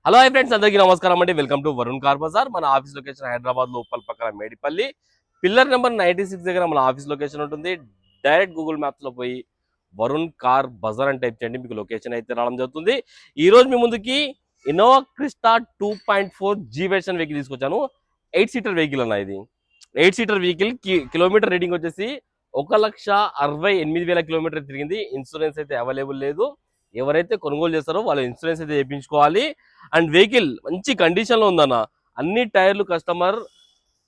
Hello hi friends, అందరికీ నమస్కారం అండి. Welcome to Varun car Bazaar. మన ఆఫీస్ లొకేషన్ హైదరాబాద్ లోపల పక్కన మేడిపల్లి పిల్లర్ నెంబర్ 96 దగ్గర మన ఆఫీస్ లొకేషన్ ఉంటుంది. డైరెక్ట్ గూగుల్ మ్యాప్స్ లో పోయి వరుణ్ కార్ బజార్ అని టైప్ చేయండి, మీకు లొకేషన్ అయితే రావడం జరుగుతుంది. ఈ రోజు మీ ముందుకి Innova Crysta 2.4 G version vehicle తీసుకొచ్చాను. 8 సీటర్ వెహికల్ అన్న ఇది. 8 సీటర్ వెహికల్ కిలోమీటర్ రీడింగ్ వచ్చేసి 1,68,000 కిలోమీటర్ తిరిగింది. ఇన్సూరెన్స్ అయితే అవైలబుల్ లేదు. ఎవరైతే కొనుగోలు చేస్తారో వాళ్ళు ఇన్సూరెన్స్ అయితే చేయించుకోవాలి. అండ్ వెహికల్ మంచి కండిషన్ లో ఉందన్న. అన్ని టైర్లు కస్టమర్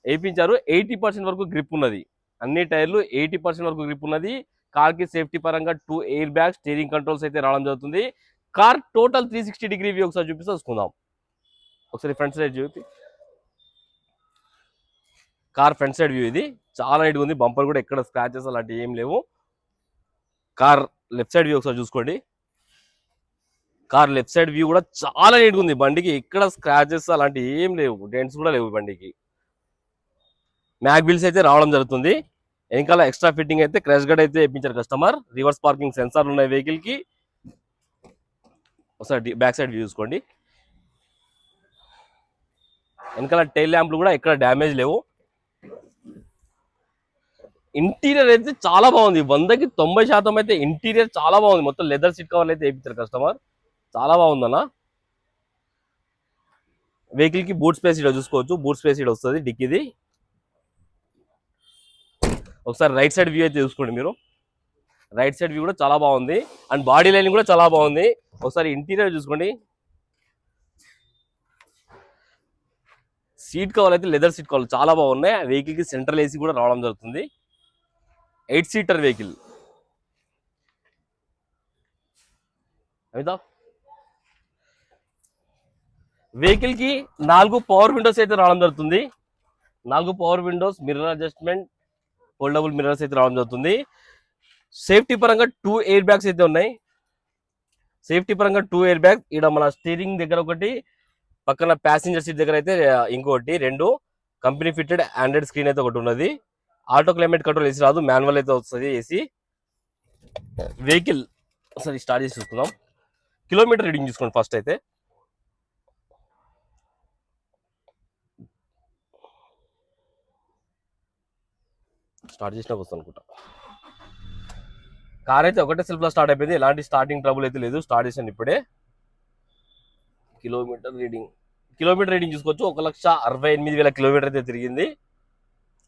వేయించారు. 80% వరకు గ్రిప్ ఉన్నది. అన్ని టైర్లు 80% వరకు గ్రిప్ ఉన్నది. కార్ కి సేఫ్టీ పరంగా 2 ఎయిర్ బ్యాగ్, స్టీరింగ్ కంట్రోల్స్ అయితే రావడం జరుగుతుంది. కార్ టోటల్ 360 డిగ్రీ వ్యూ ఒకసారి చూపిస్తే చూసుకుందాం. ఒకసారి ఫ్రంట్ సైడ్ చూపి. కార్ ఫ్రంట్ సైడ్ వ్యూ ఇది చాలా నీట్గా ఉంది. బంపర్ కూడా ఎక్కడ స్క్రాచెస్ అలాంటివి ఏం లేవు. కార్ లెఫ్ట్ సైడ్ వ్యూ ఒకసారి చూసుకోండి. కార్ లెఫ్ట్ సైడ్ వ్యూ కూడా చాలా నీట్గా ఉంది. బండికి ఎక్కడ స్క్రాచెస్ అలాంటి ఏం లేవు, డెంట్స్ కూడా లేవు బండికి. మ్యాగ్ బిల్స్ అయితే రావడం జరుగుతుంది. వెనకాల ఎక్స్ట్రా ఫిట్టింగ్ అయితే క్రాష్ గార్డ్ అయితే వేయించారు కస్టమర్. రివర్స్ పార్కింగ్ సెన్సార్ ఉన్నాయి వెహికల్ కి. ఒకసారి బ్యాక్ సైడ్ వ్యూ చూసుకోండి. వెనకాల టైల్ ల్యాంప్లు కూడా ఎక్కడ డ్యామేజ్ లేవు. ఇంటీరియర్ అయితే చాలా బాగుంది. 100కి 90% అయితే ఇంటీరియర్ చాలా బాగుంది. మొత్తం లెదర్ సీట్ కవర్లు అయితే వేయించారు కస్టమర్. చాలా బాగుందన్న. వెహికల్ కి బూట్ స్పేస్ ఇక్కడ చూసుకోవచ్చు. బూట్ స్పేస్ ఇక్కడ వస్తుంది డిక్కీది. ఒకసారి రైట్ సైడ్ వ్యూ అయితే చూసుకోండి మీరు. రైట్ సైడ్ వ్యూ కూడా చాలా బాగుంది. అండ్ బాడీ లైన్ కూడా చాలా బాగుంది. ఒకసారి ఇంటీరియర్ చూసుకోండి. సీట్ కవర్ అయితే లెదర్ సీట్ కవర్ చాలా బాగున్నాయి. వెహికల్ కి సెంట్రల్ ఏసీ కూడా రావడం జరుగుతుంది. 8 సీటర్ వెహికల్. వెహికల్ కి 4 పవర్ విండోస్ అయితే రావడం జరుగుతుంది. 4 power Windows, mirror adjustment, foldable mirrors అయితే రావడం జరుగుతుంది. సేఫ్టీ పరంగా 2 ఎయిర్ బ్యాగ్స్ అయితే ఉన్నాయి. సేఫ్టీ పరంగా 2 ఎయిర్ బ్యాగ్. ఇక్కడ మన స్టీరింగ్ దగ్గర ఒకటి, పక్కన ప్యాసింజర్ సీట్ దగ్గర అయితే ఇంకోటి, 2 కంపెనీ ఫిట్టెడ్ ఆండ్రాయిడ్ స్క్రీన్ అయితే ఒకటి ఉన్నది. ఆటో క్లైమేట్ కంట్రోల్ ఏసీ రాదు, మాన్యువల్ అయితే వస్తుంది ఏసీ. వెహికల్ ఒకసారి స్టార్ట్ చేసి చూసుకుందాం. కిలోమీటర్ రీడింగ్ చూసుకోండి ఫస్ట్ అయితే. స్టార్ట్ చేసినా వస్తాను అనుకుంటా. కార్ అయితే ఒకటే సెల్ఫ్ లో స్టార్ట్ అయిపోయింది. ఎలాంటి స్టార్టింగ్ ట్రబుల్ అయితే లేదు. స్టార్ట్ చేసాను ఇప్పుడే. కిలోమీటర్ రీడింగ్ చూసుకోవచ్చు. 1,68,000 కిలోమీటర్ అయితే తిరిగింది.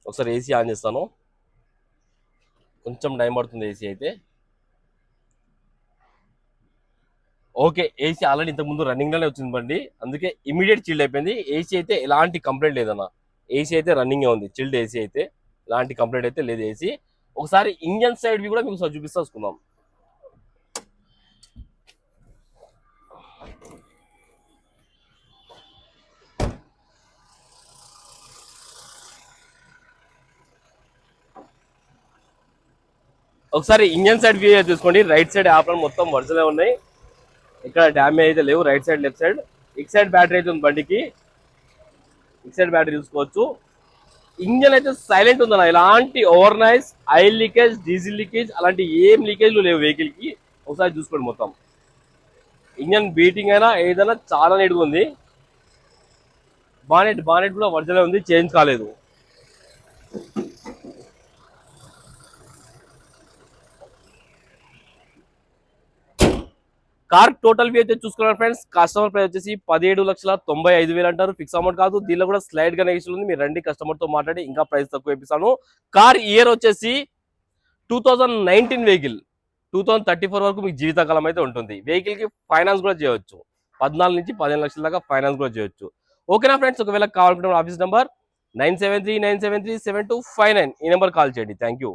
ఒకసారి ఏసీ ఆన్ చేస్తాను. కొంచెం టైం పడుతుంది ఏసీ అయితే. ఓకే, ఏసీ ఆల్రెడీ ఇంతకుముందు రన్నింగ్ లోనే వచ్చింది బండి, అందుకే ఇమీడియట్ చిల్డ్ అయిపోయింది. ఏసీ అయితే ఎలాంటి కంప్లైంట్ లేదన్న. ఏసీ అయితే రన్నింగ్ ఉంది. చిల్డ్ ఏసీ అయితే ఎలాంటి కంప్లైంట్ అయితే లేదు ఏసీ. ఒకసారి ఇంజన్ సైడ్ కూడా మీకు చూపిస్తా చూసుకుందాం. ఒకసారి ఇంజన్ సైడ్ వ్యూ చూసుకోండి. రైట్ సైడ్ ఆప్షన్ మొత్తం వరుసలే ఉన్నాయి, ఇక్కడ డ్యామేజ్ అయితే లేవు. రైట్ సైడ్, లెఫ్ట్ సైడ్, ఇక్ సైడ్ బ్యాటరీ అయితే ఉంది బండికి. ఇక్ సైడ్ బ్యాటరీ చూసుకోవచ్చు. ఇంజన్ అయితే సైలెంట్ ఉందన్న. ఎలాంటి over nice, oil leakage, diesel leakage అలాంటి ఏం లీకేజ్లు లేవు వెహికల్ కి. ఒకసారి చూసుకోండి మొత్తం. ఇంజన్ బీటింగ్ అయినా ఏదైనా చాలా నీట్గా ఉంది. బానెట్ కూడా ఒరిజినల్ ఉంది, చేంజ్ కాలేదు. కార్ టోటల్ వ్యూ అయితే చూసుకున్నారు ఫ్రెండ్స్. కస్టమర్ ప్రైస్ వచ్చేసి 17,95,000 అంటారు. ఫిక్స్ అమౌంట్ కాదు. దీనిలో కూడా స్లైడ్ గా నెగిషన్ ఉంది. మీరు రండి, కస్టమర్ తో మాట్లాడి ఇంకా ప్రైస్ తక్కువ ఇప్పిస్తాను. కార్ ఇయర్ వచ్చేసి 2019 వెహికల్. 2034 వరకు మీకు జీవితకాలం అయితే ఉంటుంది. వెహికల్ కి ఫైనాన్స్ కూడా చేయవచ్చు. 14 నుంచి 15 లక్షల దాకా ఫైనాన్స్ కూడా చేయొచ్చు. ఓకేనా ఫ్రెండ్స్? ఒకవేళ కావాలనుకుంటే ఆఫీస్ నెంబర్ 9739737259 ఈ నెంబర్ కాల్ చేయండి. Thank you.